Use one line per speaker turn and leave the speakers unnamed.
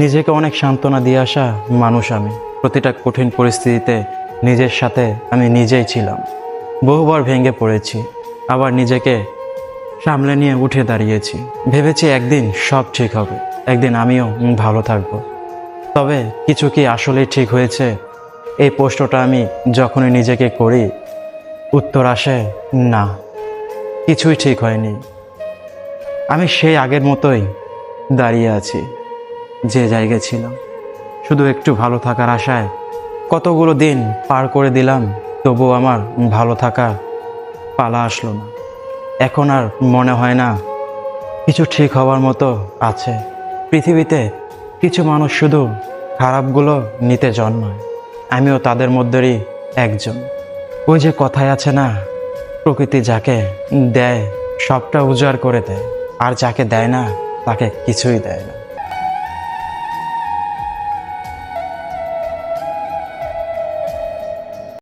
নিজেকে অনেক সান্ত্বনা দিয়ে আসা মানুষ আমি। প্রতিটা কঠিন পরিস্থিতিতে নিজের সাথে আমি নিজেই ছিলাম। বহুবার ভেঙে পড়েছি, আবার নিজেকে সামলে নিয়ে উঠে দাঁড়িয়েছি। ভেবেছি একদিন সব ঠিক হবে, একদিন আমিও ভালো থাকবো। তবে কিছু কি আসলেই ঠিক হয়েছে? এই প্রশ্নটা আমি যখনই নিজেকে করি, উত্তর আসে না, কিছুই ঠিক হয়নি। আমি সেই আগের মতোই দাঁড়িয়ে আছি, যে জায়গায় ছিলাম, শুধু একটু ভালো থাকার আশায়। কতগুলো দিন পার করে দিলাম, তবুও আমার ভালো থাকার পালা আসলো না। এখন আর মনে হয় না কিছু ঠিক হওয়ার মতো আছে। পৃথিবীতে কিছু মানুষ শুধু খারাপগুলো নিতে জন্মায়, আমিও তাদের মধ্যেই একজন। ওই যে কথায় আছে না, প্রকৃতি যাকে দেয় সবটা উজাড় করে দেয়, আর যাকে দেয় না তাকে কিছুই দেয় না।